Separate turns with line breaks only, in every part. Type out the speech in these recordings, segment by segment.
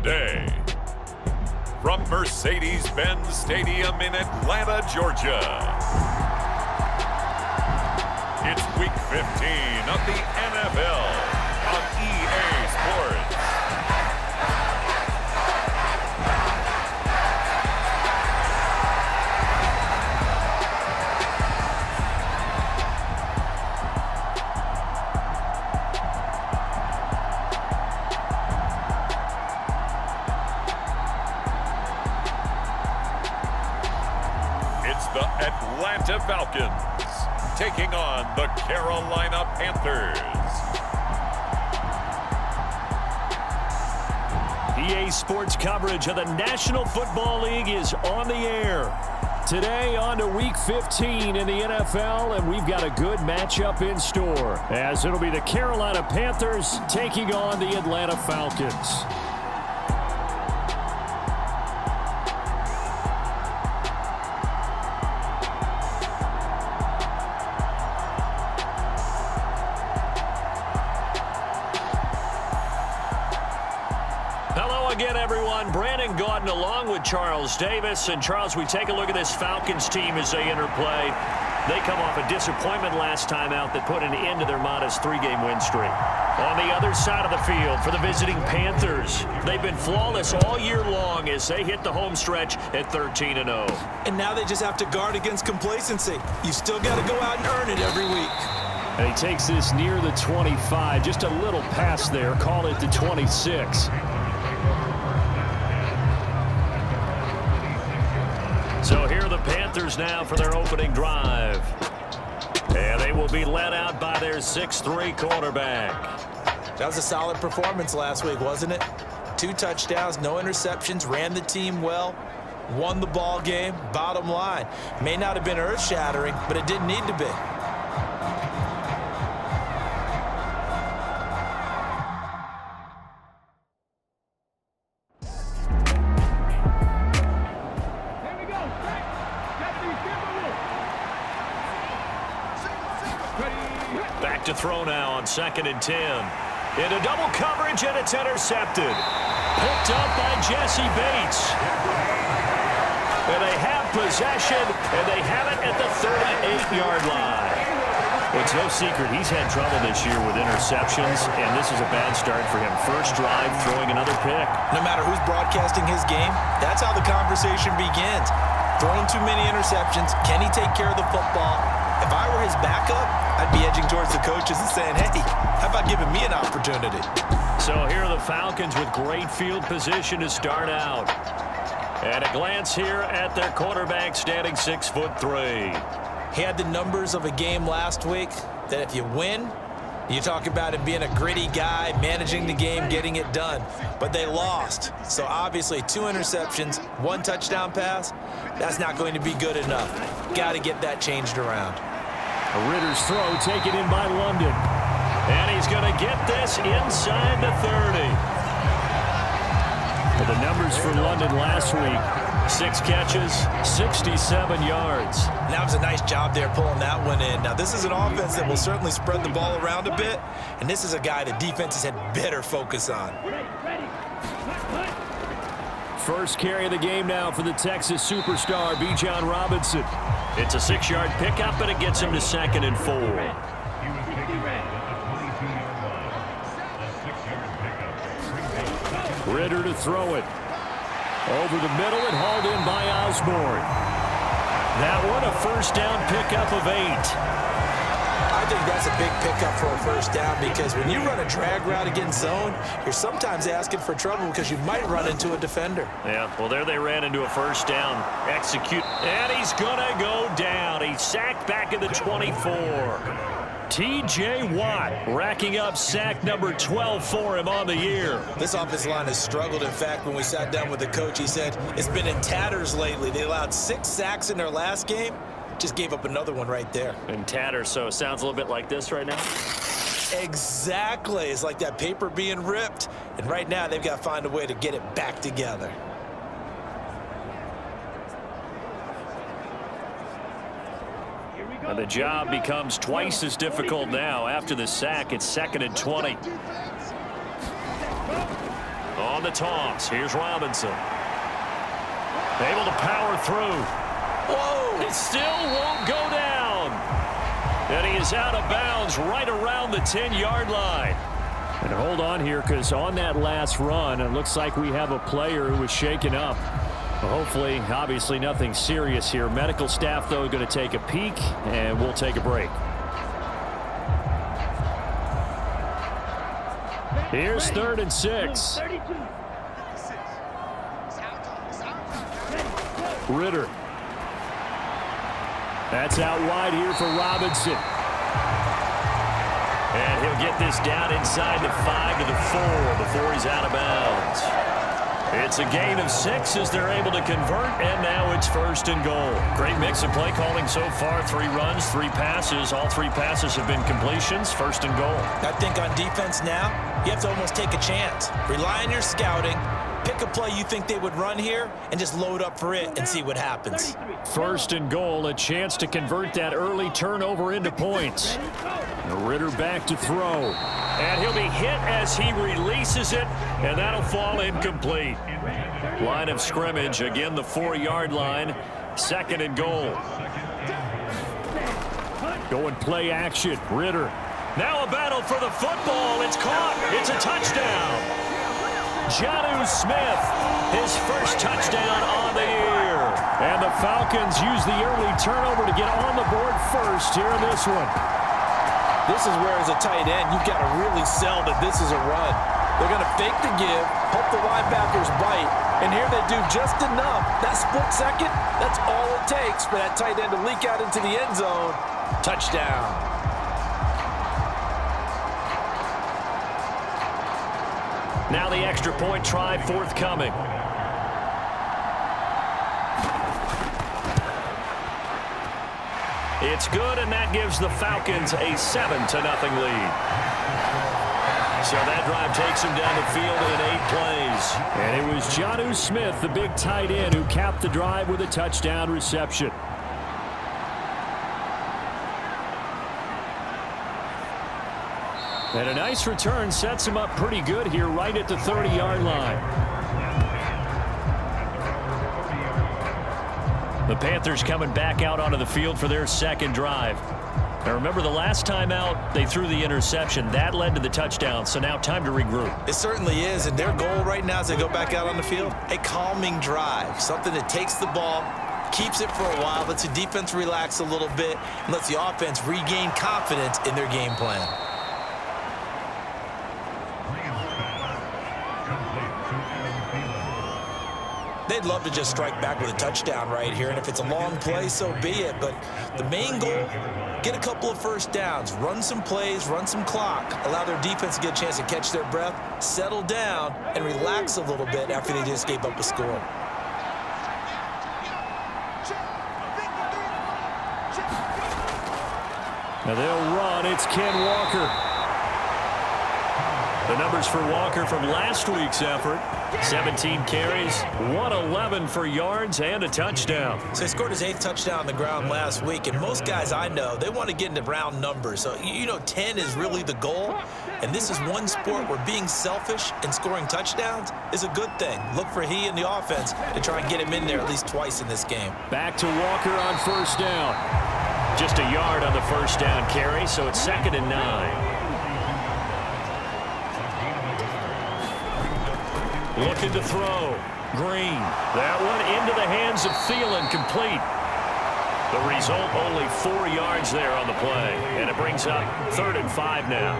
today. From Mercedes-Benz Stadium in Atlanta, Georgia, it's Week 15 of the NFL on EA Sports. The Atlanta Falcons taking on the Carolina Panthers.
EA Sports coverage of the National Football League is on the air. Today on to Week 15 in the NFL, and we've got a good matchup in store, as it'll be the Carolina Panthers taking on the Atlanta Falcons. Again, everyone, Brandon Gaudin along with Charles Davis. And Charles, we take a look at this Falcons team as they interplay. They come off a disappointment last time out that put an end to their modest 3-game win streak. On the other side of the field for the visiting Panthers, they've been flawless all year long as they hit the home stretch at 13-0.
And now they just have to guard against complacency. You still got to go out and earn it every week.
And he takes this near the 25, just a little pass there, call it the 26. So here are the Panthers now for their opening drive. And they will be led out by their 6'3" quarterback.
That was a solid performance last week, wasn't it? 2 touchdowns, no interceptions, ran the team well, won the ball game. Bottom line, may not have been earth-shattering, but it didn't need to be.
Back to throw now on 2nd and 10. Into double coverage, and it's intercepted. Picked up by Jesse Bates. And they have possession, and they have it at the 38-yard line. It's no secret he's had trouble this year with interceptions, and this is a bad start for him. First drive, throwing another pick.
No matter who's broadcasting his game, that's how the conversation begins. Throwing too many interceptions. Can he take care of the football? If I were his backup, I'd be edging towards the coaches and saying, hey, how about giving me an opportunity?
So here are the Falcons with great field position to start out. And a glance here at their quarterback standing 6'3".
He had the numbers of a game last week that if you win, you talk about him being a gritty guy, managing the game, getting it done. But they lost. So obviously 2 interceptions, 1 touchdown pass, that's not going to be good enough. Got to get that changed around.
Ritter's throw taken in by London. And he's going to get this inside the 30. Well, the numbers for London last week, 6 catches, 67 yards.
That was a nice job there pulling that one in. Now, this is an offense that will certainly spread the ball around a bit, and this is a guy the defenses had better focus on.
First carry of the game now for the Texas superstar, Bijan Robinson. It's a 6-yard pickup, and it gets him to 2nd and 4. Ritter to throw it. Over the middle and hauled in by Osborne. That one a first down pickup of 8.
I think that's a big pickup for a first down because when you run a drag route against zone, you're sometimes asking for trouble because you might run into a defender.
Yeah, well, there they ran into a first down. Execute. And he's going to go down. He's sacked back at the 24. T.J. Watt racking up sack number 12 for him on the year.
This offensive line has struggled. In fact, when we sat down with the coach, he said it's been in tatters lately. They allowed 6 sacks in their last game. Just gave up another one right there.
In tatters, so it sounds a little bit like this right now.
Exactly. It's like that paper being ripped. And right now, they've got to find a way to get it back together.
And the job becomes twice as difficult now. After the sack, it's 2nd and 20. On the toss, here's Robinson. Able to power through. Whoa! It still won't go down. And he is out of bounds right around the 10-yard line.
And hold on here, because on that last run, it looks like we have a player who was shaken up. Hopefully, obviously nothing serious here. Medical staff, though, going to take a peek, and we'll take a break. Here's 3rd and 6. Ritter. That's out wide here for Robinson.
And he'll get this down inside the 5 to the 4 before he's out of bounds. It's a gain of 6 as they're able to convert, and now it's 1st and goal. Great mix of play calling so far. 3 runs, 3 passes. All 3 passes have been completions. 1st and goal.
I think on defense now, you have to almost take a chance. Rely on your scouting. Pick a play you think they would run here and just load up for it and see what happens.
1st and goal, a chance to convert that early turnover into points. Ritter back to throw.
And he'll be hit as he releases it, and that'll fall incomplete. Line of scrimmage, again the 4-yard line. 2nd and goal.
Going play action. Ritter.
Now a battle for the football. It's caught. It's a touchdown. Jonnu Smith, his first touchdown on the year.
And the Falcons use the early turnover to get on the board first here in this one.
This is where, as a tight end, you've got to really sell that this is a run. They're going to fake the give, hope the linebackers bite, and here they do just enough. That split second, that's all it takes for that tight end to leak out into the end zone. Touchdown.
Now the extra point try forthcoming. It's good, and that gives the Falcons a 7-0 lead. So that drive takes him down the field in 8 plays.
And it was Jonnu Smith, the big tight end, who capped the drive with a touchdown reception. And a nice return sets him up pretty good here right at the 30-yard line.
The Panthers coming back out onto the field for their 2nd drive. Now remember, the last time out, they threw the interception. That led to the touchdown, so now time to regroup.
It certainly is, and their goal right now as they go back out on the field, a calming drive, something that takes the ball, keeps it for a while, lets the defense relax a little bit, and lets the offense regain confidence in their game plan. They'd love to just strike back with a touchdown right here, and if it's a long play, so be it. But the main goal, get a couple of 1st downs, run some plays, run some clock, allow their defense to get a chance to catch their breath, settle down, and relax a little bit after they just gave up a score.
Now they'll run. It's Ken Walker.
The numbers for Walker from last week's effort: 17 carries, 111 for yards, and a touchdown.
So he scored his 8th touchdown on the ground last week, and most guys I know, they want to get into round numbers. So, 10 is really the goal, and this is one sport where being selfish and scoring touchdowns is a good thing. Look for he and the offense to try and get him in there at least twice in this game.
Back to Walker on 1st down.
Just a yard on the 1st down carry, so it's 2nd and 9. Looking to throw. Green. That one into the hands of Thielen, complete. The result, only 4 yards there on the play. And it brings up 3rd and 5 now.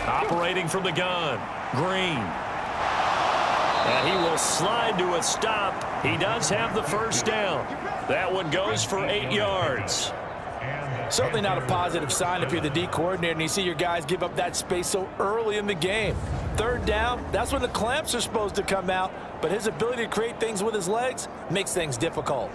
Operating from the gun. Green. And he will slide to a stop. He does have the 1st down. That one goes for 8 yards.
Certainly not a positive sign if you're the D coordinator and you see your guys give up that space so early in the game. 3rd down, that's when the clamps are supposed to come out, but his ability to create things with his legs makes things difficult.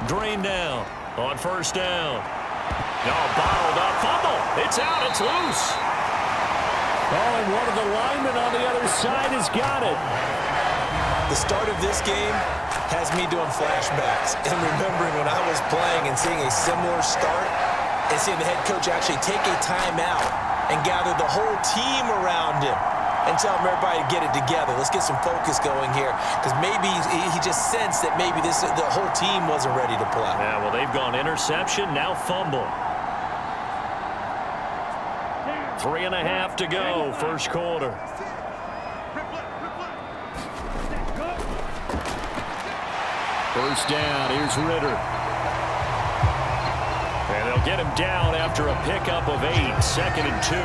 Drained down on first down. No, bottled up. Fumble. It's out. It's loose.
Oh, and one of the linemen on the other side has got it.
The start of this game has me doing flashbacks and remembering when I was playing and seeing a similar start and seeing the head coach actually take a timeout and gather the whole team around him and tell everybody to get it together. Let's get some focus going here, because maybe he just sensed that maybe the whole team wasn't ready to play.
Yeah, well, they've gone interception, now fumble. 3.5 to go, first quarter.
First down, here's Ritter.
And they'll get him down after a pickup of 8, 2nd and 2.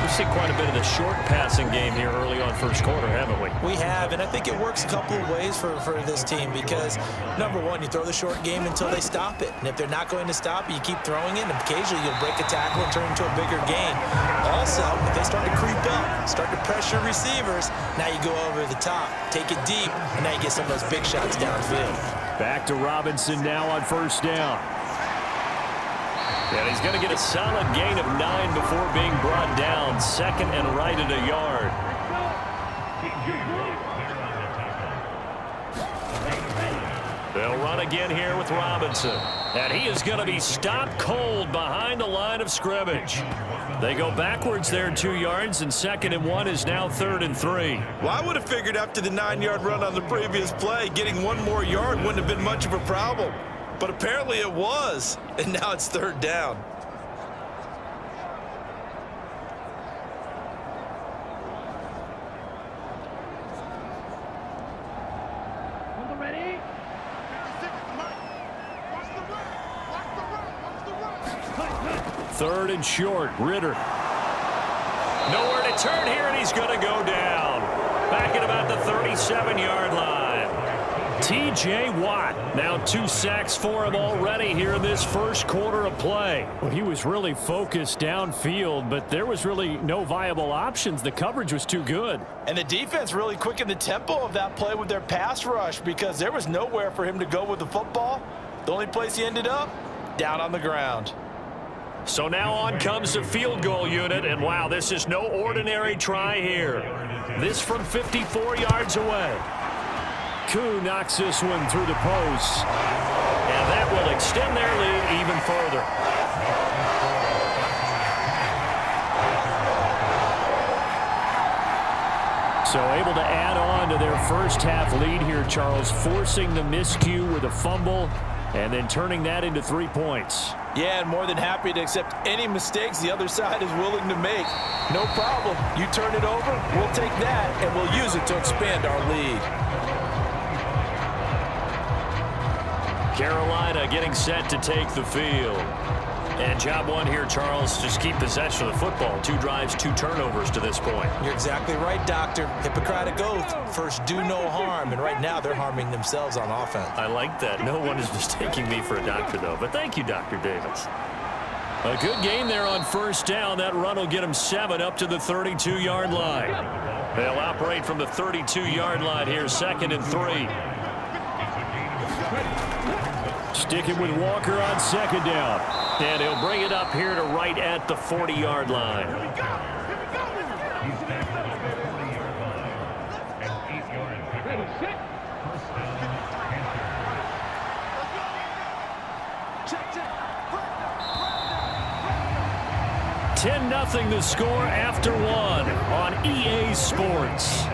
We've seen quite a bit of the short passing game here early on first quarter, haven't we?
We have, and I think it works a couple of ways for this team because, number one, you throw the short game until they stop it. And if they're not going to stop it, you keep throwing it, and occasionally you'll break a tackle and turn into a bigger gain. Also, if they start to creep up, start to pressure receivers, now you go over the top, take it deep, and now you get some of those big shots downfield.
Back to Robinson now on first down.
And he's going to get a solid gain of 9 before being brought down. 2nd and right at a yard. They'll run again here with Robinson. And he is going to be stopped cold behind the line of scrimmage. They go backwards there 2 yards, and 2nd and 1 is now 3rd and 3.
Well, I would have figured after the 9-yard run on the previous play, getting 1 more yard wouldn't have been much of a problem. But apparently it was, and now it's 3rd down.
Ready?
3rd and short, Ritter.
Nowhere to turn here, and he's going to go down. Back at about the 37-yard line. T.J. Watt, now 2 sacks for him already here in this first quarter of play.
Well, he was really focused downfield, but there was really no viable options. The coverage was too good.
And the defense really quickened the tempo of that play with their pass rush because there was nowhere for him to go with the football. The only place he ended up, down on the ground.
So now on comes the field goal unit, and wow, this is no ordinary try here. This from 54 yards away.
Koo knocks this one through the post.
And that will extend their lead even further.
So able to add on to their first half lead here, Charles, forcing the miscue with a fumble and then turning that into 3 points.
Yeah, and more than happy to accept any mistakes the other side is willing to make. No problem. You turn it over, we'll take that, and we'll use it to expand our lead.
Carolina getting set to take the field. And job one here, Charles, just keep possession of the football. 2 drives, 2 turnovers to this point.
You're exactly right, Doctor. Hippocratic oath, first do no harm. And right now they're harming themselves on offense.
I like that. No one is mistaking me for a doctor, though. But thank you, Dr. Davis.
A good game there on first down. That run will get them 7 up to the 32-yard line.
They'll operate from the 32-yard line here, 2nd and 3.
Sticking with Walker on 2nd down.
And he'll bring it up here to right at the 40-yard line.
Check. 10-0 the score after 1 on EA Sports.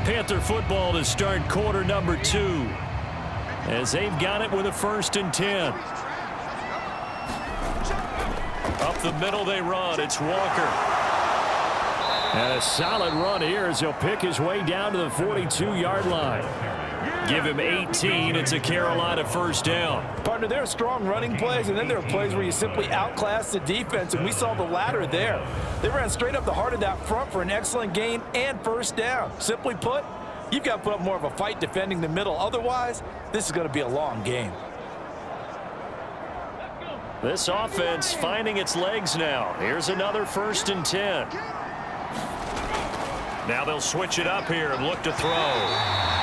Panther football to start quarter number 2 as they've got it with a 1st and 10.
Up the middle they run. It's Walker.
And a solid run here as he'll pick his way down to the 42-yard line.
Give him 18. It's a Carolina 1st down.
Partner, there are strong running plays, and then there are plays where you simply outclass the defense, and we saw the latter there. They ran straight up the heart of that front for an excellent gain and 1st down. Simply put, you've got to put up more of a fight defending the middle. Otherwise, this is going to be a long game.
This offense finding its legs now. Here's another 1st and 10. Now they'll switch it up here and look to throw.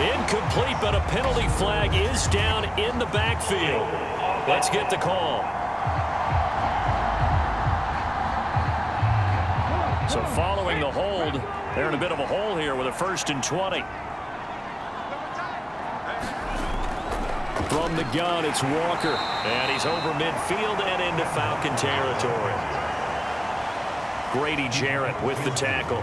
Incomplete, but a penalty flag is down in the backfield. Let's get the call. So following the hold, they're in a bit of a hole here with a 1st and 20. From the gun, it's Walker. And he's over midfield and into Falcon territory. Grady Jarrett with the tackle.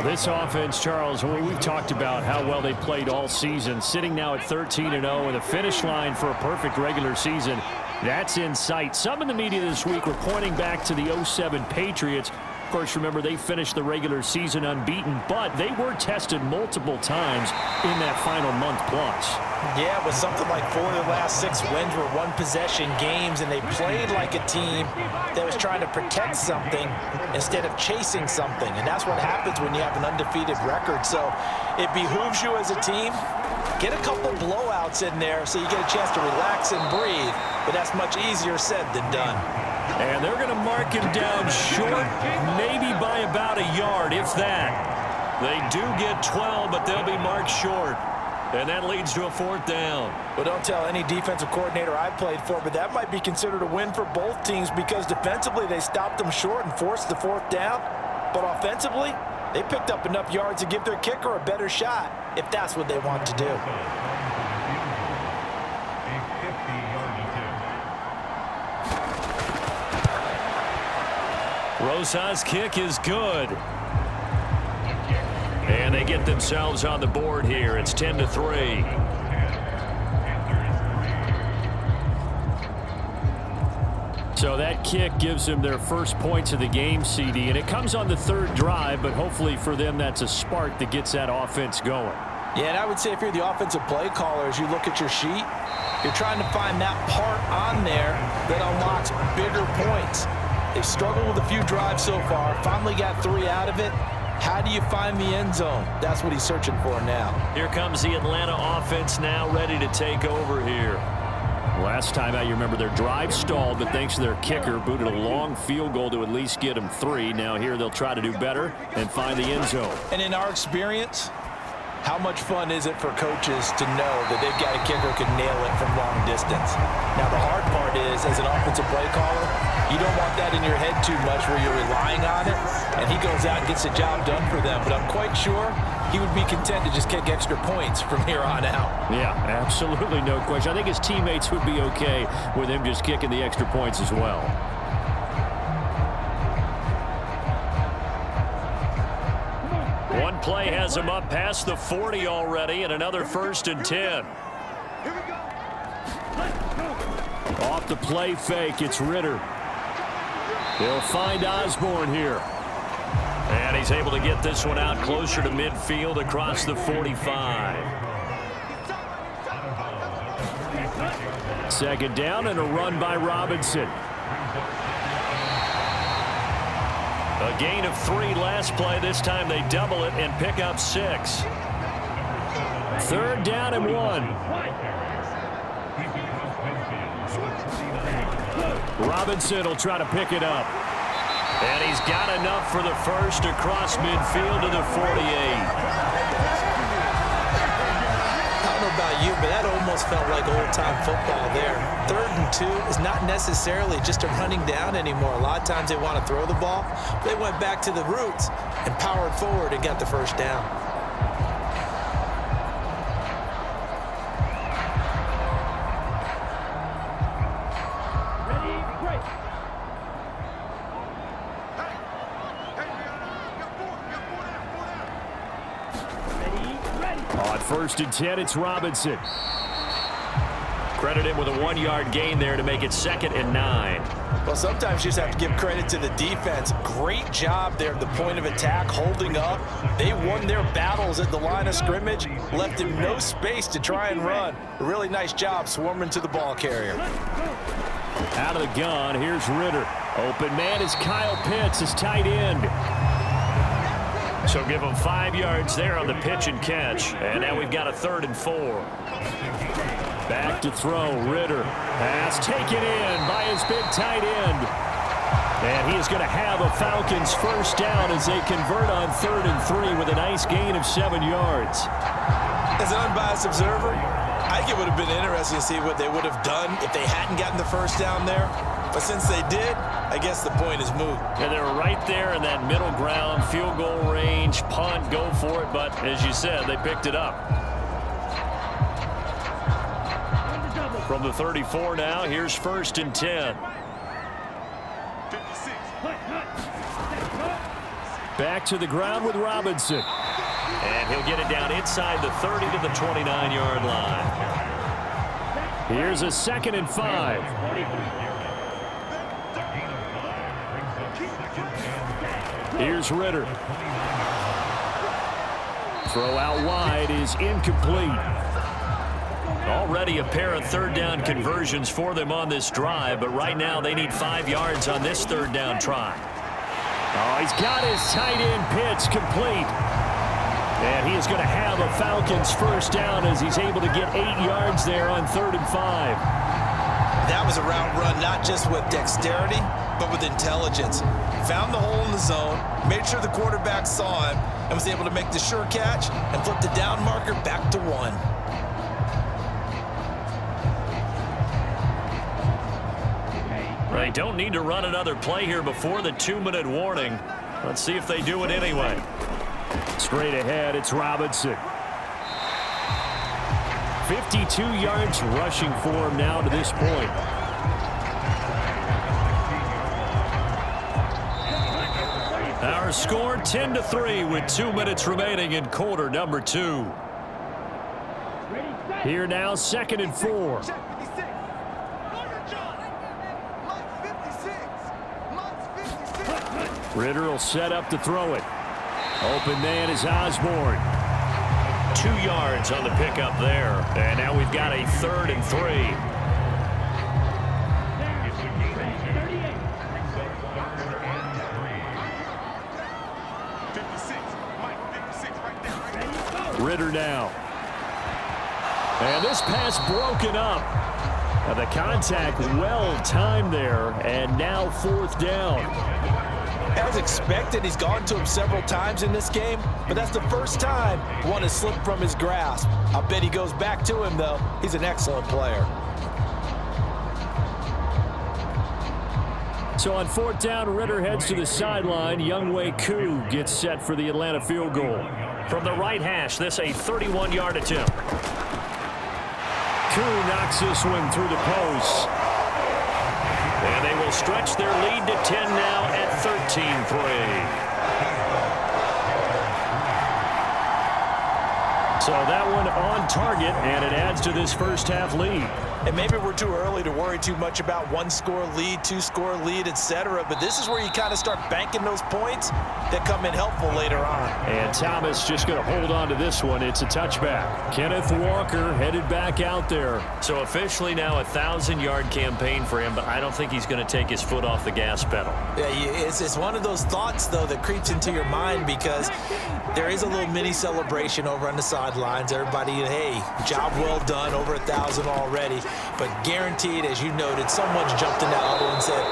This offense, Charles, we've talked about how well they played all season, sitting now at 13-0 with a finish line for a perfect regular season. That's in sight. Some in the media this week were pointing back to the 07 Patriots. Of course, remember, they finished the regular season unbeaten, but they were tested multiple times in that final month plus.
Yeah, with something like 4 of the last 6 wins were one-possession games, and they played like a team that was trying to protect something instead of chasing something. And that's what happens when you have an undefeated record. So it behooves you as a team, get a couple blowouts in there so you get a chance to relax and breathe. But that's much easier said than done.
And they're going to mark him down short, maybe by about a yard, if that. They do get 12, but they'll be marked short. And that leads to a 4th down.
Well, don't tell any defensive coordinator I played for, but that might be considered a win for both teams because defensively they stopped them short and forced the 4th down. But offensively, they picked up enough yards to give their kicker a better shot if that's what they want to do.
Rosa's kick is good. And they get themselves on the board here. It's 10-3.
So that kick gives them their first points of the game, CD, and it comes on the 3rd drive, but hopefully for them that's a spark that gets that offense going.
Yeah, and I would say if you're the offensive play caller, as you look at your sheet, you're trying to find that part on there that unlocks bigger points. They've struggled with a few drives so far, finally got 3 out of it. How do you find the end zone? That's what he's searching for now.
Here comes the Atlanta offense now ready to take over here.
Last time out, you remember their drive stalled, but thanks to their kicker, booted a long field goal to at least get them 3. Now here they'll try to do better and find the end zone.
And in our experience, how much fun is it for coaches to know that they've got a kicker who can nail it from long distance? Now, the hard part is, as an offensive play caller, you don't want that in your head too much where you're relying on it, and he goes out and gets the job done for them. But I'm quite sure he would be content to just kick extra points from here on out.
Yeah, absolutely no question. I think his teammates would be okay with him just kicking the extra points as well.
One play has him up past the 40 already, and another 1st and 10.
Off the play fake, it's Ritter. They'll find Osborne here.
And he's able to get this one out closer to midfield across the 45.
2nd down and a run by Robinson.
A gain of 3 last play. This time they double it and pick up 6.
3rd down and 1. Robinson will try to pick it up.
And he's got enough for the first across midfield to the 48.
I don't know about you, but that almost felt like old-time football there. 3rd and 2 is not necessarily just a running down anymore. A lot of times they want to throw the ball. They went back to the roots and powered forward and got the 1st down.
On 1st and 10, it's Robinson.
Credit him with a 1-yard gain there to make it 2nd and 9.
Well, sometimes you just have to give credit to the defense. Great job there at the point of attack, holding up. They won their battles at the line of scrimmage, left him no space to try and run. A really nice job swarming to the ball carrier.
Out of the gun, here's Ritter. Open man is Kyle Pitts, his tight end.
So give him 5 yards there on the pitch and catch. And now we've got a 3rd and 4.
Back to throw, Ritter. Pass taken in by his big tight end. And he is going to have a Falcons 1st down as they convert on 3rd and 3 with a nice gain of 7 yards.
As an unbiased observer, I think it would have been interesting to see what they would have done if they hadn't gotten the first down there. But since they did, I guess the point is moot.
Yeah, they were right there in that middle ground, field goal range, punt, go for it. But as you said, they picked it up. From the 34 now, here's 1st and 10. Back to the ground with Robinson.
And he'll get it down inside the 30 to the 29-yard line.
Here's a 2nd and 5. Here's Ritter. Throw out wide is incomplete.
Already a pair of 3rd down conversions for them on this drive, but right now they need 5 yards on this 3rd down try.
Oh, he's got his tight end pitch complete. And he is going to have a Falcons 1st down as he's able to get 8 yards there on 3rd and 5.
That was a route run not just with dexterity, but with intelligence. Found the hole in the zone, made sure the quarterback saw him, and was able to make the sure catch and flip the down marker back to 1.
They don't need to run another play here before the 2-minute warning. Let's see if they do it anyway.
Straight ahead, it's Robinson. 52 yards rushing for him now to this point.
Our score 10-3 with 2 minutes remaining in quarter number 2.
Here now, 2nd and 4. Ritter will set up to throw it. Open man is Osborne.
2 yards on the pickup there. And now we've got a 3rd and 3.
Ritter now. And this pass broken up. Now the contact well timed there, and now 4th down.
As expected, he's gone to him several times in this game, but that's the first time one has slipped from his grasp. I bet he goes back to him, though. He's an excellent player.
So on 4th down, Ritter heads to the sideline. Younghoe Koo gets set for the Atlanta field goal.
From the right hash, this a 31-yard attempt.
Koo knocks this one through the post.
And they will stretch their lead to 10 now at 13-3.
So that one on target, and it adds to this first half lead.
And maybe we're too early to worry too much about 1-score lead, 2-score lead, etc. But this is where you kind of start banking those points that come in helpful later on.
And Thomas just going to hold on to this one. It's a touchback. Kenneth Walker headed back out there.
So officially now a 1,000-yard campaign for him, but I don't think he's going to take his foot off the gas pedal.
Yeah, it's one of those thoughts, though, that creeps into your mind because there is a little mini celebration over on the sidelines. Everybody, hey, job well done, over 1,000 already. But guaranteed, as you noted, someone's jumped in that huddle and said,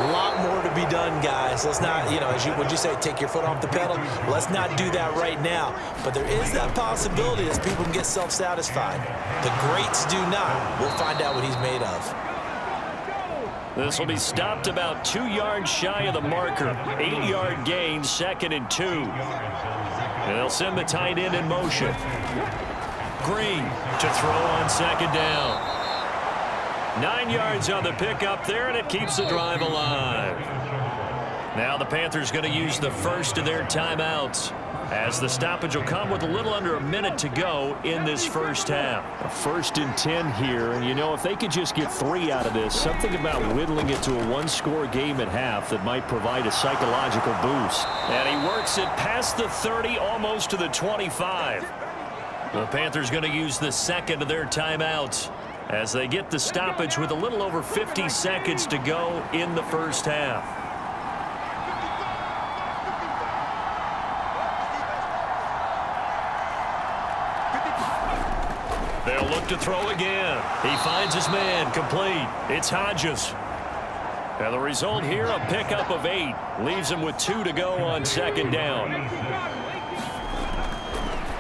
a lot more to be done, guys. Let's not, would you say, take your foot off the pedal? Let's not do that right now. But there is that possibility that people can get self-satisfied. The greats do not. We'll find out what he's made of.
This will be stopped about 2 yards shy of the marker. 8-yard gain, 2nd and 2. And they'll send the tight end in motion. Green to throw on 2nd down. 9 yards on the pickup there, and it keeps the drive alive. Now the Panthers going to use the first of their timeouts, as the stoppage will come with a little under a minute to go in this first half.
A 1st and 10 here, and if they could just get 3 out of this, something about whittling it to a 1-score game at half that might provide a psychological boost.
And he works it past the 30, almost to the 25. The Panthers going to use the second of their timeouts as they get the stoppage with a little over 50 seconds to go in the first half. They'll look to throw again. He finds his man, complete. It's Hodges. And the result here, a pickup of 8. Leaves him with 2 to go on 2nd down.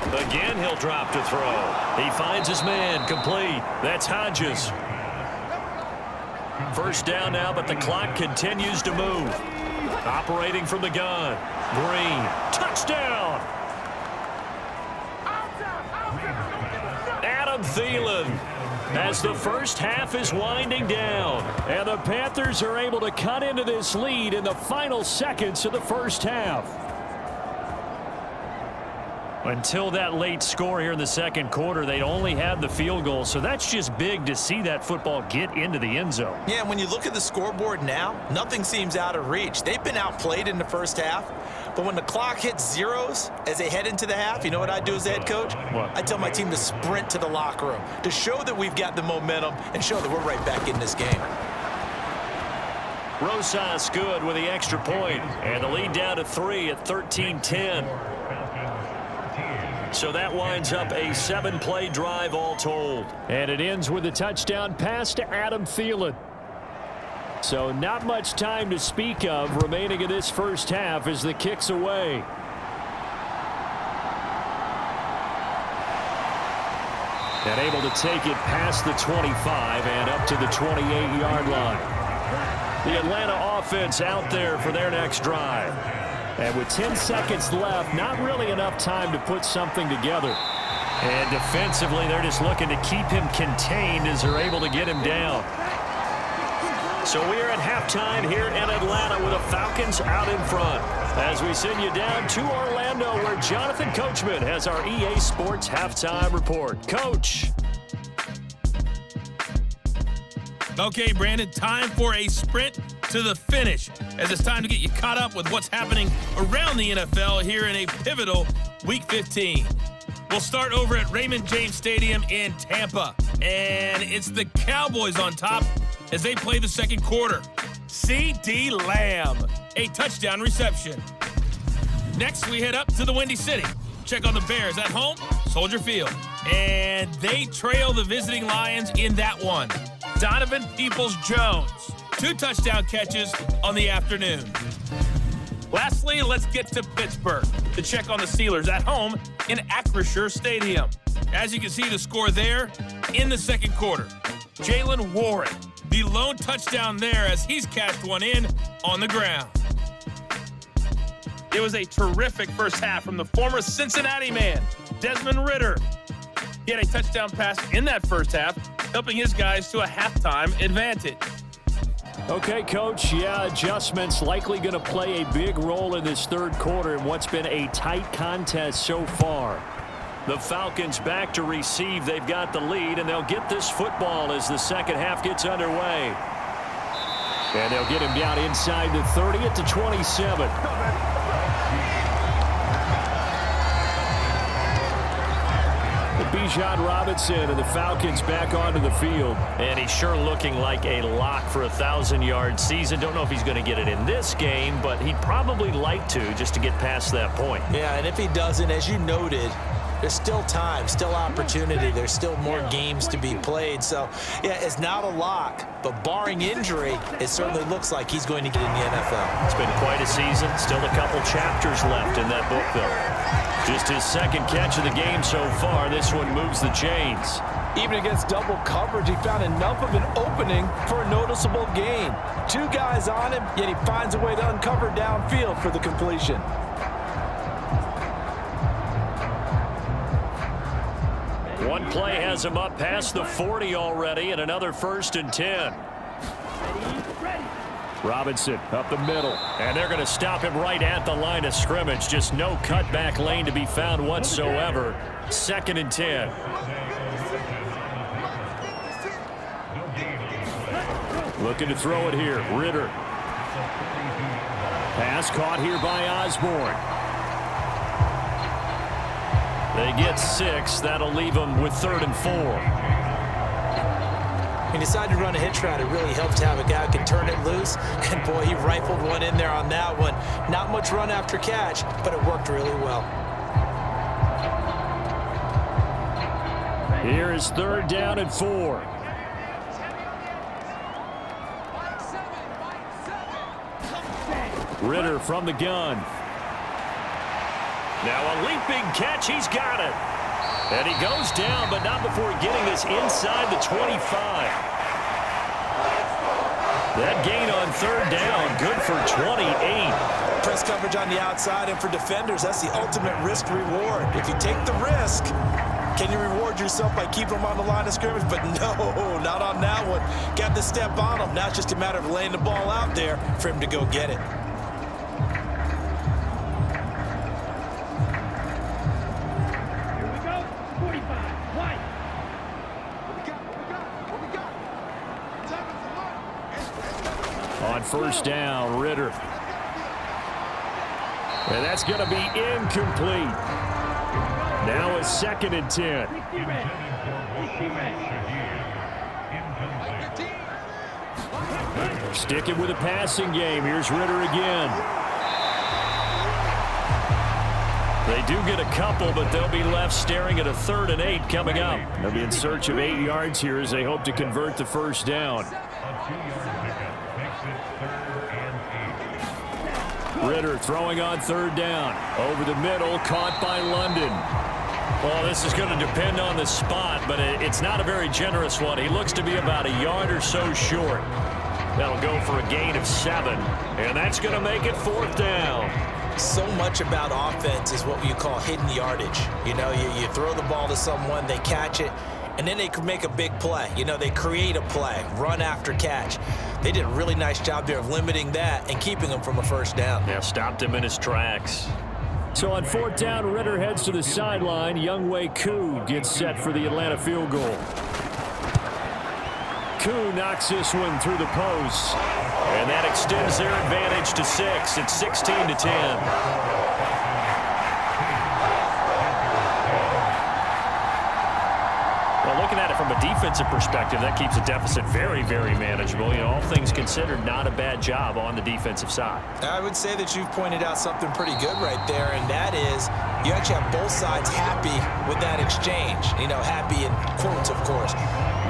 Again, he'll drop to throw. He finds his man, complete. That's Hodges. First down now, but the clock continues to move. Operating from the gun. Green. Touchdown! Adam Thielen, as the first half is winding down.
And the Panthers are able to cut into this lead in the final seconds of the first half. Until that late score here in the second quarter, they only had the field goal, so that's just big to see that football get into the end zone.
Yeah, and when you look at the scoreboard now, nothing seems out of reach. They've been outplayed in the first half, but when the clock hits zeros as they head into the half, you know what I do as the head coach?
What?
I tell my team to sprint to the locker room to show that we've got the momentum and show that we're right back in this game.
Rosas good with the extra point, and the lead down to 3 at 13-10. So that winds up a 7-play drive all told.
And it ends with a touchdown pass to Adam Thielen. So not much time to speak of remaining in this first half as the kick's away. And able to take it past the 25 and up to the 28-yard line. The Atlanta offense out there for their next drive. And with 10 seconds left, not really enough time to put something together.
And defensively, they're just looking to keep him contained as they're able to get him down. So we're at halftime here in Atlanta with the Falcons out in front. As we send you down to Orlando, where Jonathan Coachman has our EA Sports halftime report. Coach.
Okay, Brandon, time for a sprint to the finish, as it's time to get you caught up with what's happening around the NFL here in a pivotal Week 15. We'll start over at Raymond James Stadium in Tampa, and it's the Cowboys on top as they play the second quarter. C.D. Lamb, a touchdown reception. Next, we head up to the Windy City. Check on the Bears at home, Soldier Field. And they trail the visiting Lions in that one. Donovan Peoples-Jones, 2 touchdown catches on the afternoon. Lastly, let's get to Pittsburgh to check on the Steelers at home in Acrisure Stadium. As you can see the score there in the second quarter. Jalen Warren, the lone touchdown there as he's cashed one in on the ground. It was a terrific first half from the former Cincinnati man, Desmond Ridder. He had a touchdown pass in that first half, helping his guys to a halftime advantage.
Okay, Coach, yeah, adjustments likely going to play a big role in this third quarter in what's been a tight contest so far.
The Falcons back to receive. They've got the lead, and they'll get this football as the second half gets underway.
And they'll get him down inside the 30 at the 27. Bijan Robinson and the Falcons back onto the field.
And he's sure looking like a lock for a 1,000-yard season. Don't know if he's going to get it in this game, but he'd probably like to just to get past that point.
Yeah, and if he doesn't, as you noted, there's still time, still opportunity. There's still more games to be played. So, yeah, it's not a lock, but barring injury, it certainly looks like he's going to get in the NFL.
It's been quite a season. Still a couple chapters left in that book, though. Just his second catch of the game so far. This one moves the chains.
Even against double coverage, he found enough of an opening for a noticeable gain. 2 guys on him, yet he finds a way to uncover downfield for the completion.
One play has him up past the 40 already, and another 1st and 10.
Robinson up the middle.
And they're going to stop him right at the line of scrimmage. Just no cutback lane to be found whatsoever. 2nd and 10.
Looking to throw it here. Ridder. Pass caught here by Osborne.
They get 6. That'll leave them with 3rd and 4.
He decided to run a hitch route. It really helped to have a guy who can turn it loose. And, boy, he rifled one in there on that one. Not much run after catch, but it worked really well.
Here is 3rd down and 4. Ridder from the gun.
Now a leaping catch. He's got it. And he goes down, but not before getting this inside the 25. That gain on third down, good for 28.
Press coverage on the outside, and for defenders, that's the ultimate risk-reward. If you take the risk, can you reward yourself by keeping them on the line of scrimmage? But no, not on that one. Got to step on them. Now it's just a matter of laying the ball out there for him to go get it.
Here we go. 45. White.
On first down, Ritter. And that's going to be incomplete. Now a 2nd and 10.
60 red. 60 red.
Sticking with a passing game. Here's Ritter again. They do get a couple, but they'll be left staring at a 3rd and 8 coming up. They'll be in search of 8 yards here as they hope to convert the first down. Ritter throwing on 3rd down. Over the middle, caught by London. Well, this is going to depend on the spot, but it's not a very generous one. He looks to be about a yard or so short. That'll go for a gain of 7, and that's going to make it 4th down.
So much about offense is what you call hidden yardage. You know, you throw the ball to someone, they catch it, and then they can make a big play. You know, they create a play, run after catch. They did a really nice job there of limiting that and keeping him from a first down.
Yeah, stopped him in his tracks.
So on 4th down, Ritter heads to the sideline. Younghoe Koo gets set for the Atlanta field goal. Koo knocks this one through the post.
And that extends their advantage to 6. It's 16-10. Looking at it from a defensive perspective, that keeps the deficit very, very manageable. You know, all things considered, not a bad job on the defensive side.
I would say that you've pointed out something pretty good right there, and that is you actually have both sides happy with that exchange. You know, happy in quotes, of course.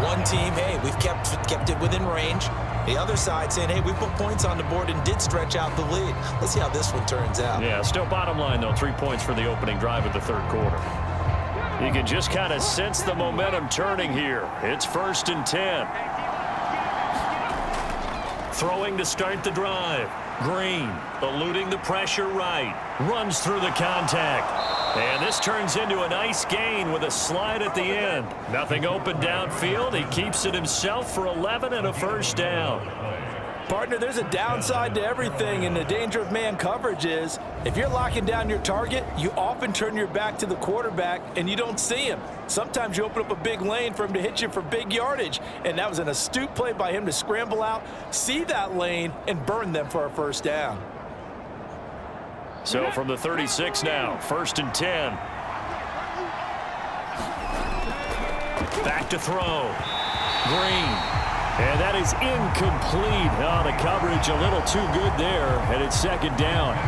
One team, hey, we've kept it within range. The other side saying, hey, we put points on the board and did stretch out the lead. Let's see how this one turns out.
Yeah, still bottom line, though, 3 points for the opening drive of the 3rd quarter. You can just kind of sense the momentum turning here. It's 1st and 10. Throwing to start the drive. Green, eluding the pressure right. Runs through the contact. And this turns into a nice gain with a slide at the end. Nothing open downfield. He keeps it himself for 11 and a first down.
Partner, there's a downside to everything, and the danger of man coverage is if you're locking down your target, you often turn your back to the quarterback and you don't see him. Sometimes you open up a big lane for him to hit you for big yardage, and that was an astute play by him to scramble out, see that lane, and burn them for a first down.
So from the 36 now, 1st and 10. Back to throw. Green. And that is incomplete. Oh, the coverage a little too good there, and it's 2nd down.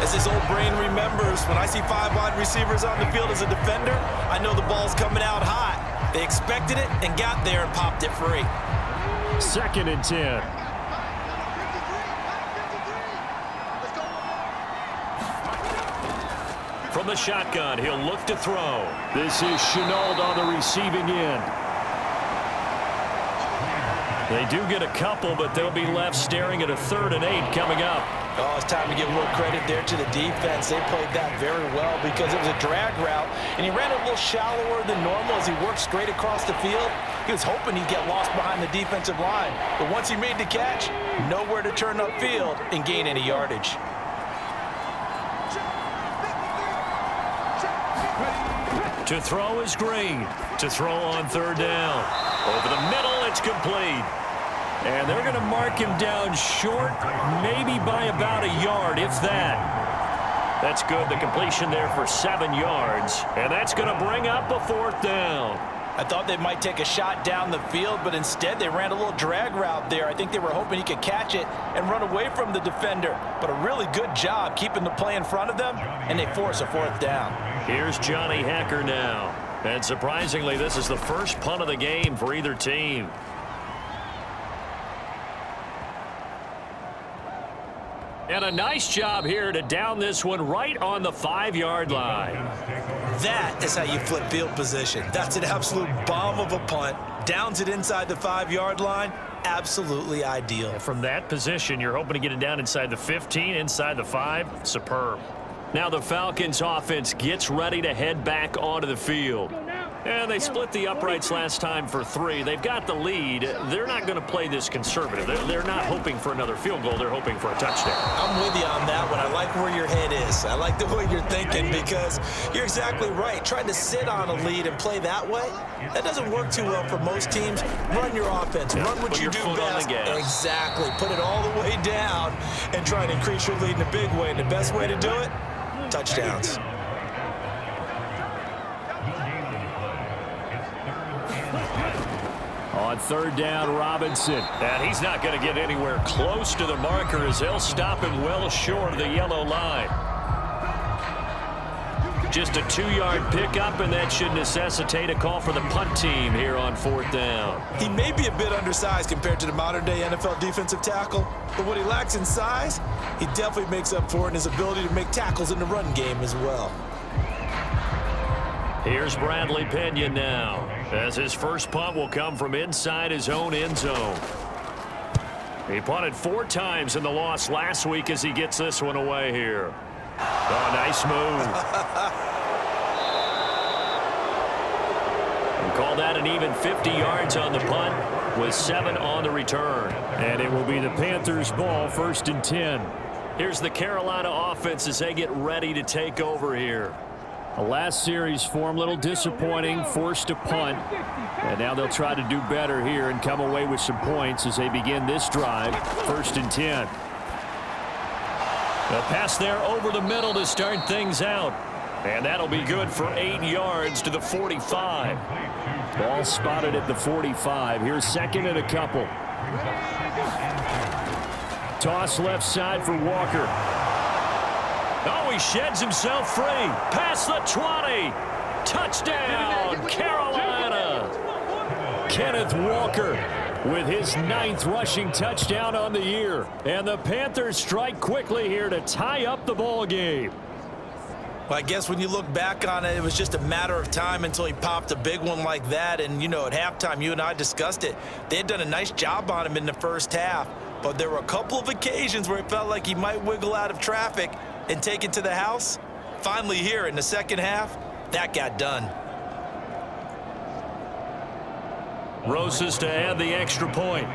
As his old brain remembers, when I see 5 wide receivers on the field as a defender, I know the ball's coming out hot. They expected it and got there and popped it free.
2nd and 10.
From the shotgun, he'll look to throw.
This is Chenault on the receiving end.
They do get a couple, but they'll be left staring at a 3rd and 8 coming up.
Oh, it's time to give a little credit there to the defense. They played that very well because it was a drag route, and he ran it a little shallower than normal as he worked straight across the field. He was hoping he'd get lost behind the defensive line, but once he made the catch, nowhere to turn upfield and gain any yardage.
To throw is Green. To throw on 3rd down. Over the middle, it's complete. And they're going to mark him down short, maybe by about a yard, if that. That's good. The completion there for 7 yards. And that's going to bring up a 4th down.
I thought they might take a shot down the field, but instead they ran a little drag route there. I think they were hoping he could catch it and run away from the defender. But a really good job keeping the play in front of them, and they force a 4th down.
Here's Johnny Hekker now. And surprisingly, this is the first punt of the game for either team.
And a nice job here to down this one right on the 5-yard line.
That is how you flip field position. That's an absolute bomb of a punt. Downs it inside the 5-yard line. Absolutely ideal.
And from that position, you're hoping to get it down inside the 15, inside the 5. Superb. Now the Falcons offense gets ready to head back onto the field. And they split the uprights last time for 3. They've got the lead. They're not going to play this conservative. They're not hoping for another field goal. They're hoping for a touchdown.
I'm with you on that one. I like where your head is. I like the way you're thinking because you're exactly right. Trying to sit on a lead and play that way, that doesn't work too well for most teams. Run your offense. Run what you do best. Exactly. Put it all the way down and try and increase your lead in a big way. And the best way to do it, touchdowns.
On 3rd down, Robinson. And he's not going to get anywhere close to the marker as they'll stop him well short of the yellow line. Just a 2-yard pickup, and that should necessitate a call for the punt team here on 4th down.
He may be a bit undersized compared to the modern-day NFL defensive tackle, but what he lacks in size, he definitely makes up for it in his ability to make tackles in the run game as well.
Here's Bradley Pinion now, as his first punt will come from inside his own end zone. He punted 4 times in the loss last week as he gets this one away here. Oh, nice move. And call that an even 50 yards on the punt with 7 on the return. And it will be the Panthers' ball, 1st and 10. Here's the Carolina offense as they get ready to take over here. The last series form, a little disappointing, forced to punt. And now they'll try to do better here and come away with some points as they begin this drive, 1st and 10. A pass there over the middle to start things out. And that'll be good for 8 yards to the 45. Ball spotted at the 45. Here's 2nd and a couple. Toss left side for Walker. Oh, he sheds himself free. Past the 20. Touchdown, Carolina. Kenneth Walker with his 9th rushing touchdown on the year. And the Panthers strike quickly here to tie up the ball game.
Well, I guess when you look back on it, it was just a matter of time until he popped a big one like that. And, you know, at halftime, you and I discussed it. They had done a nice job on him in the first half. But there were a couple of occasions where it felt like he might wiggle out of traffic and take it to the house. Finally here in the second half, that got done.
Rosas to add the extra point.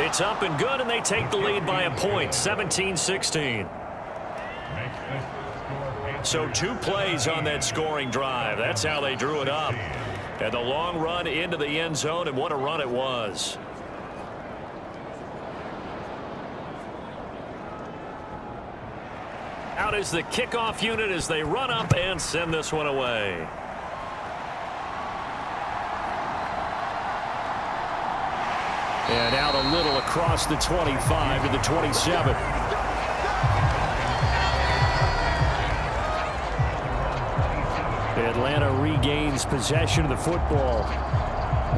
It's up and good, and they take the lead by a point, 17-16. So 2 plays on that scoring drive. That's how they drew it up. And the long run into the end zone, and what a run it was. Out is the kickoff unit as they run up and send this one away. And out a little across the 25 to the 27. Atlanta regains possession of the football.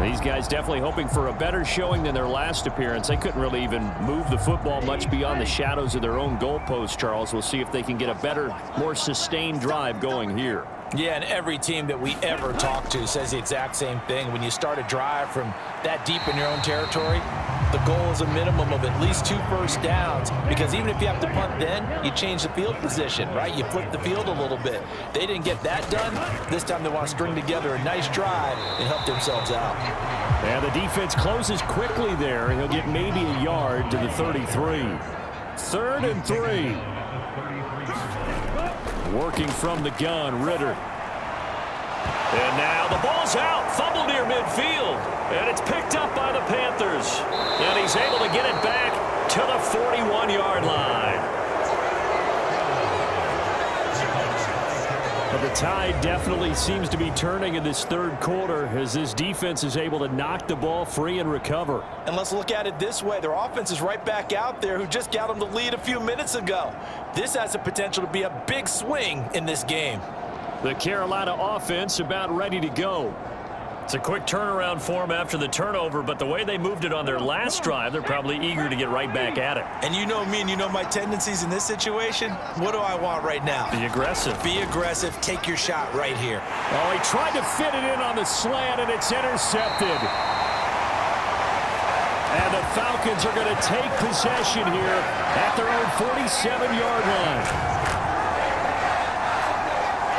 These guys definitely hoping for a better showing than their last appearance. They couldn't really even move the football much beyond the shadows of their own goalpost, Charles. We'll see if they can get a better, more sustained drive going here.
Yeah, and every team that we ever talk to says the exact same thing. When you start a drive from that deep in your own territory, the goal is a minimum of at least 2 first downs, because even if you have to punt then, you change the field position, right? You flip the field a little bit. They didn't get that done. This time they want to string together a nice drive and help themselves out.
And the defense closes quickly there, and he'll get maybe a yard to the 33. 3rd and 3. Working from the gun, Ritter. And now the ball's out. Fumble near midfield. And it's picked up by the Panthers. And he's able to get it back to the 41-yard line. But the tide definitely seems to be turning in this 3rd quarter as this defense is able to knock the ball free and recover.
And let's look at it this way. Their offense is right back out there who just got them the lead a few minutes ago. This has the potential to be a big swing in this game.
The Carolina offense about ready to go. It's a quick turnaround for them after the turnover, but the way they moved it on their last drive, they're probably eager to get right back at it.
And you know me and you know my tendencies in this situation. What do I want right now?
Be aggressive.
Be aggressive. Take your shot right here.
Oh, he tried to fit it in on the slant, and it's intercepted. And the Falcons are going to take possession here at their own 47-yard line.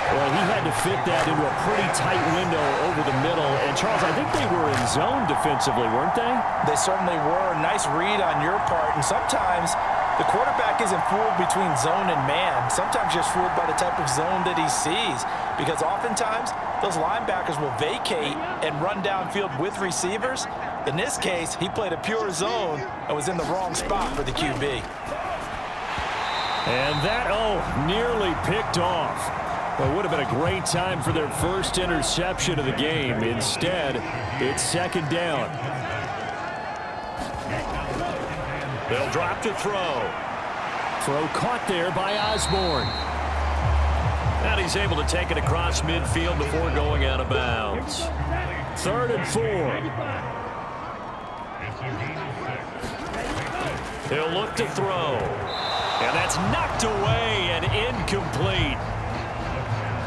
Well, he had to fit that into a pretty tight window over the middle. And, Charles, I think they were in zone defensively, weren't they?
They certainly were. Nice read on your part. And sometimes the quarterback isn't fooled between zone and man. Sometimes just fooled by the type of zone that he sees. Because oftentimes, those linebackers will vacate and run downfield with receivers. In this case, he played a pure zone and was in the wrong spot for the QB.
And that, nearly picked off. Well, it would have been a great time for their first interception of the game. Instead, it's second down. They'll drop to throw. Throw caught there by Osborne. And he's able to take it across midfield before going out of bounds. 3rd and 4. He'll look to throw. And that's knocked away and incomplete.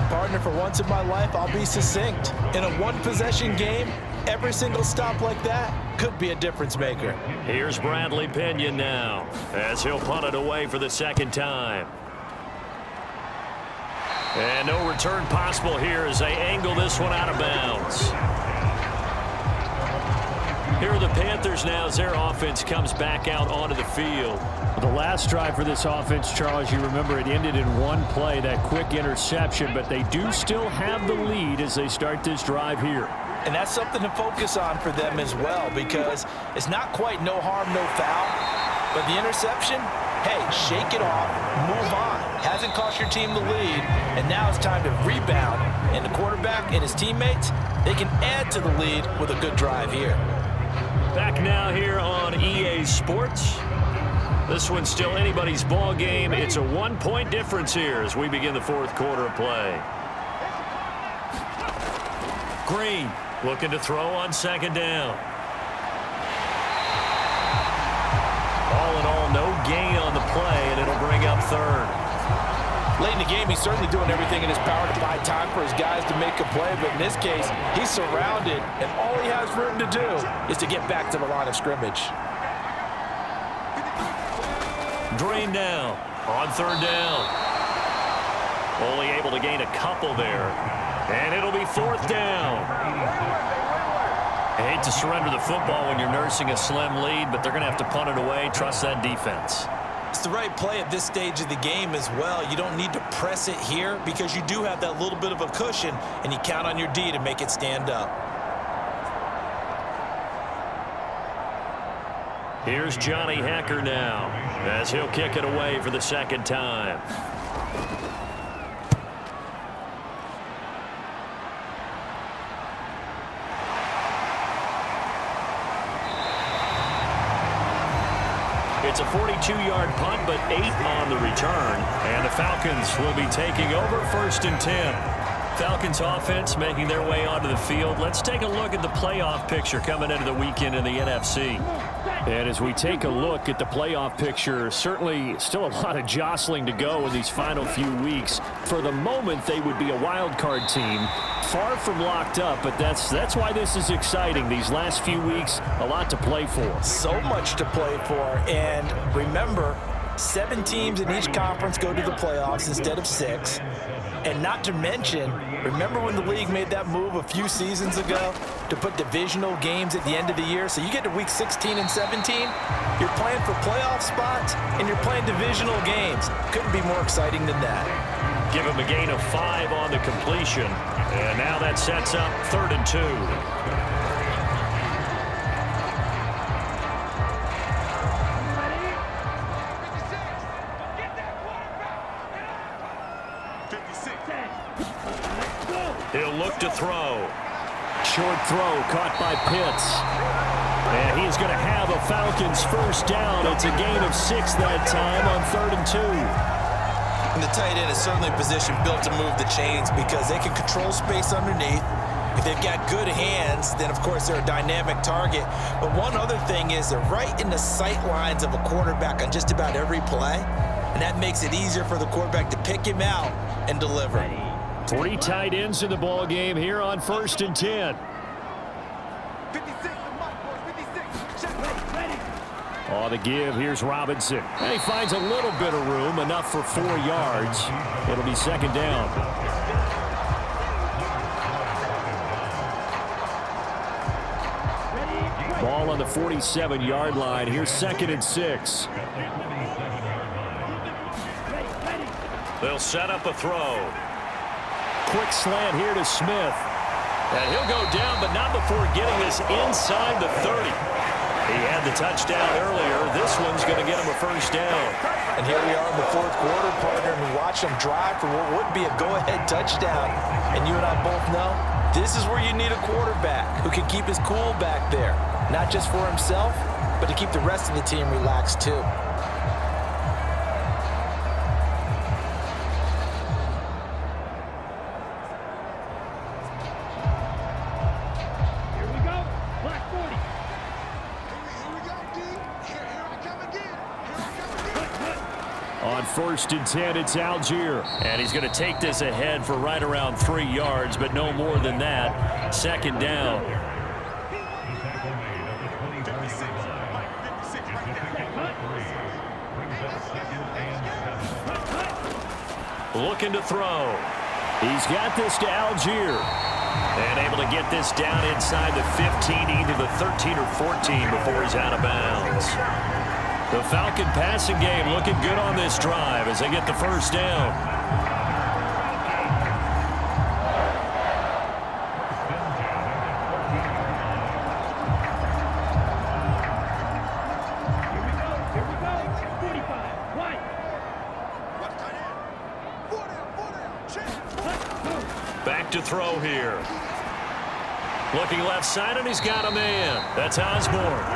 Partner, for once in my life, I'll be succinct. In a one-possession game, every single stop like that could be a difference maker.
Here's Bradley Pinion now, as he'll punt it away for the second time. And no return possible here as they angle this one out of bounds. Here are the Panthers now as their offense comes back out onto the field. The last drive for this offense, Charles, you remember it ended in one play, that quick interception, but they do still have the lead as they start this drive here.
And that's something to focus on for them as well, because it's not quite no harm, no foul. But the interception, hey, shake it off, move on. Hasn't cost your team the lead, and now it's time to rebound. And the quarterback and his teammates, they can add to the lead with a good drive here.
Back now here on EA Sports. This one's still anybody's ball game. It's a 1-point difference here as we begin the 4th quarter of play. Green looking to throw on second down. All in all, no gain on the play, and it'll bring up 3rd.
Late in the game, he's certainly doing everything in his power to buy time for his guys to make a play, but in this case, he's surrounded, and all he has room to do is to get back to the line of scrimmage.
Drain now on 3rd down. Only able to gain a couple there, and it'll be 4th down. I hate to surrender the football when you're nursing a slim lead, but they're going to have to punt it away. Trust that defense.
It's the right play at this stage of the game as well. You don't need to press it here because you do have that little bit of a cushion, and you count on your D to make it stand up.
Here's Johnny Hecker now as he'll kick it away for the second time. It's a 42-yard punt, but 8 on the return. And the Falcons will be taking over 1st and 10. Falcons offense making their way onto the field. Let's take a look at the playoff picture coming into the weekend in the NFC. And as we take a look at the playoff picture, certainly still a lot of jostling to go in these final few weeks. For the moment, they would be a wild card team. Far from locked up, but that's why this is exciting. These last few weeks, a lot to play for.
So much to play for. And remember, 7 teams in each conference go to the playoffs instead of 6. And not to mention, remember when the league made that move a few seasons ago to put divisional games at the end of the year? So you get to week 16 and 17, you're playing for playoff spots, and you're playing divisional games. Couldn't be more exciting than that.
Give him a gain of 5 on the completion. And now that sets up 3rd and 2. He'll look to throw. Short throw caught by Pitts. And he's going to have a Falcons first down. It's a gain of 6 that time on 3rd and 2.
And the tight end is certainly a position built to move the chains because they can control space underneath. If they've got good hands, then of course they're a dynamic target. But one other thing is they're right in the sight lines of a quarterback on just about every play, and that makes it easier for the quarterback to pick him out and deliver.
3 tight ends in the ball game here on 1st and 10. On the give, here's Robinson. And he finds a little bit of room, enough for 4 yards. It'll be 2nd down. Ball on the 47-yard line. Here's 2nd and 6.
They'll set up a throw.
Quick slant here to Smith. And he'll go down, but not before getting this inside the 30. He had the touchdown earlier. This one's going to get him a 1st down.
And here we are in the 4th quarter, partner, and we watch them drive for what would be a go-ahead touchdown. And you and I both know this is where you need a quarterback who can keep his cool back there. Not just for himself, but to keep the rest of the team relaxed too.
On 1st and 10, it's Algier.
And he's going to take this ahead for right around 3 yards, but no more than that. 2nd down. Looking to throw.
He's got this to Algier.
And able to get this down inside the 15, either the 13 or 14 before he's out of bounds.
The Falcon passing game looking good on this drive as they get the 1st down.
Back to throw here. Looking left side, and he's got a man. That's Osborne.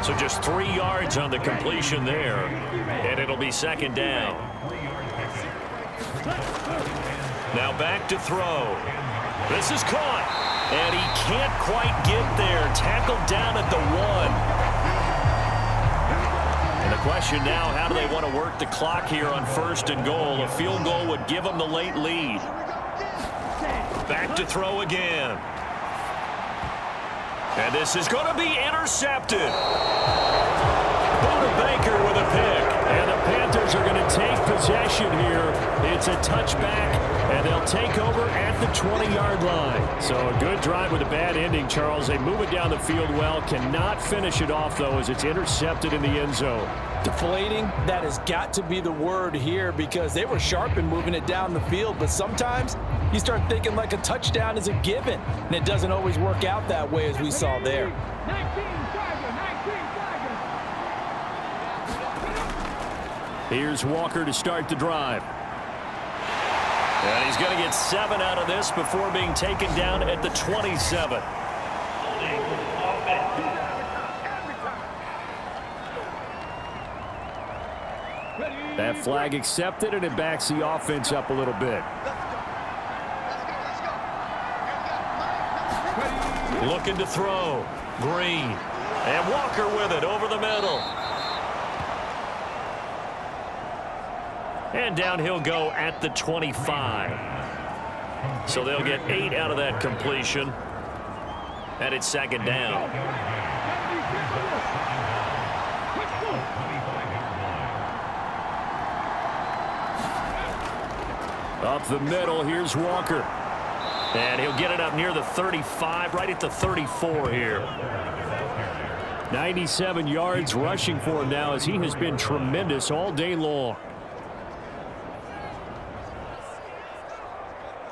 So just 3 yards on the completion there, and it'll be 2nd down. Now back to throw. This is caught, and he can't quite get there. Tackled down at the 1. And the question now, how do they want to work the clock here on 1st and goal? A field goal would give them the late lead. Back to throw again. And this is going to be intercepted.
Buda Baker with a pick. And the Panthers are going to take possession here. It's a touchback, and they'll take over at the 20-yard line. So a good drive with a bad ending, Charles. They move it down the field well. Cannot finish it off, though, as it's intercepted in the end zone.
Deflating, that has got to be the word here because they were sharp in moving it down the field, but sometimes you start thinking like a touchdown is a given, and it doesn't always work out that way as we saw there.
Here's Walker to start the drive.
And he's going to get 7 out of this before being taken down at the 27.
That flag accepted, and it backs the offense up a little bit.
Looking to throw. Green. And Walker with it over the middle. And down he'll go at the 25. So they'll get 8 out of that completion. And it's 2nd down.
Up the middle, here's Walker.
And he'll get it up near the 35, right at the 34 here.
97 yards rushing for him now as he has been tremendous all day long.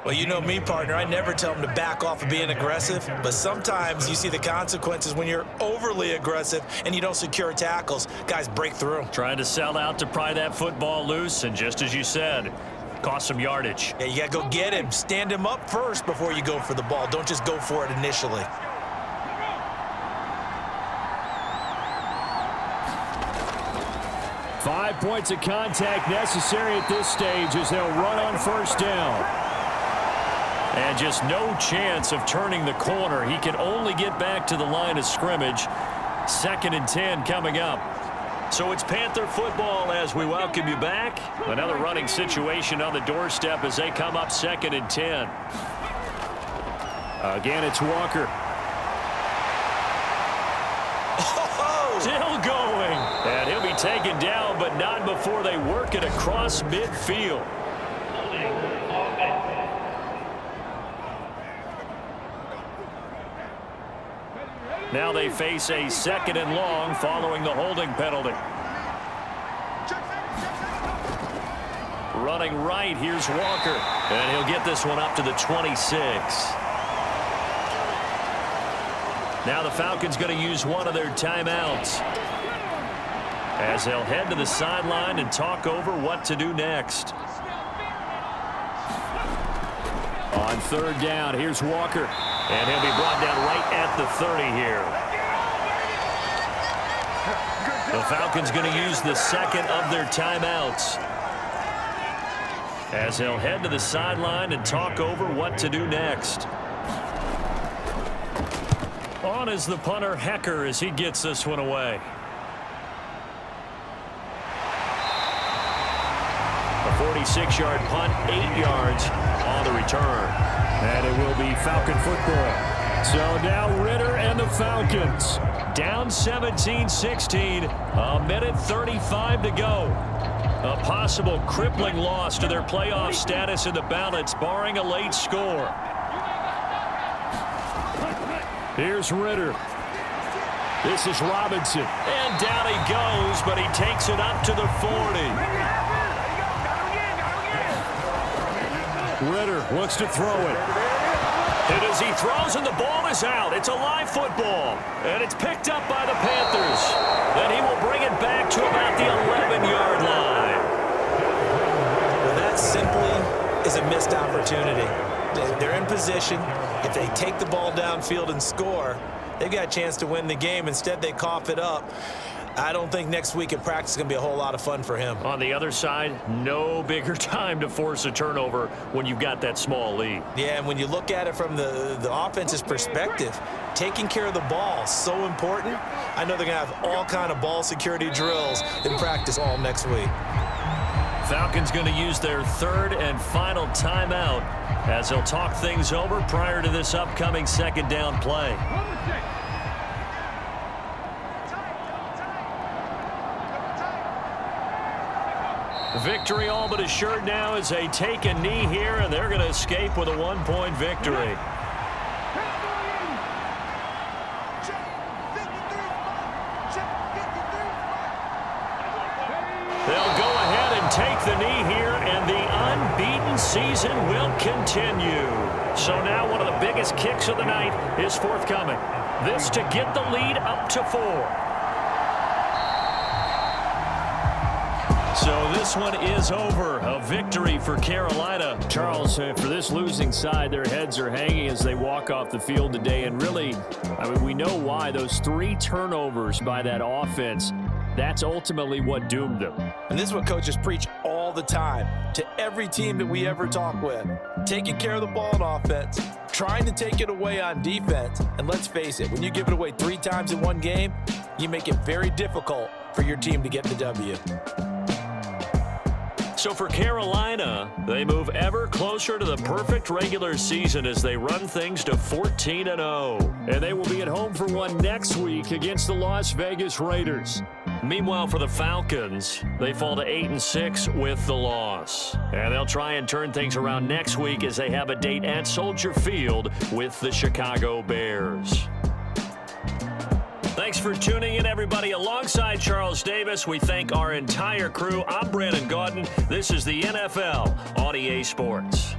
Well, you know me, partner. I never tell them to back off of being aggressive, but sometimes you see the consequences when you're overly aggressive and you don't secure tackles. Guys break through.
Trying to sell out to pry that football loose, and just as you said, cost some yardage.
Yeah, you got to go get him. Stand him up first before you go for the ball. Don't just go for it initially.
5 points of contact necessary at this stage as they'll run on first down. And just no chance of turning the corner. He can only get back to the line of scrimmage. 2nd and 10 coming up. So it's Panther football as we welcome you back. Another running situation on the doorstep as they come up 2nd and 10. Again, it's Walker. Still going. And he'll be taken down, but not before they work it across midfield. Now they face a 2nd and long following the holding penalty. Running right, here's Walker. And he'll get this one up to the 26. Now the Falcons going to use one of their timeouts as they'll head to the sideline and talk over what to do next. On 3rd down, here's Walker. And he'll be brought down right at the 30 here. The Falcons going to use the 2nd of their timeouts as they'll head to the sideline and talk over what to do next. On is the punter, Hecker, as he gets this one away. A 46-yard punt, 8 yards on the return. And it will be Falcon football. So now Ritter and the Falcons down 17-16, a minute 35 to go. A possible crippling loss to their playoff status in the balance, barring a late score. Here's Ritter. This is Robinson. And down he goes, but he takes it up to the 40. Ritter looks to throw it. And as he throws and the ball is out, it's a live football. And it's picked up by the Panthers. And he will bring it back to about the 11-yard line.
Well, that simply is a missed opportunity. They're in position. If they take the ball downfield and score, they've got a chance to win the game. Instead, they cough it up. I don't think next week at practice is going to be a whole lot of fun for him.
On the other side, no bigger time to force a turnover when you've got that small lead.
Yeah, and when you look at it from the offense's perspective, taking care of the ball is so important. I know they're going to have all kind of ball security drills in practice all next week.
Falcons going to use their 3rd and final timeout as they'll talk things over prior to this upcoming 2nd down play. Victory all but assured now as they take a knee here, and they're going to escape with a 1-point victory. They'll go ahead and take the knee here, and the unbeaten season will continue. So now one of the biggest kicks of the night is forthcoming. This to get the lead up to 4. So this one is over. A victory for Carolina. Charles, for this losing side, their heads are hanging as they walk off the field today. And really, I mean, we know why. Those 3 turnovers by that offense, that's ultimately what doomed them.
And this is what coaches preach all the time to every team that we ever talk with. Taking care of the ball on offense, trying to take it away on defense. And let's face it, when you give it away 3 times in one game, you make it very difficult for your team to get the W.
So for Carolina, they move ever closer to the perfect regular season as they run things to 14-0. And they will be at home for one next week against the Las Vegas Raiders. Meanwhile, for the Falcons, they fall to 8-6 with the loss. And they'll try and turn things around next week as they have a date at Soldier Field with the Chicago Bears. Thanks for tuning in, everybody. Alongside Charles Davis, we thank our entire crew. I'm Brandon Gaudin. This is the NFL on EA Sports.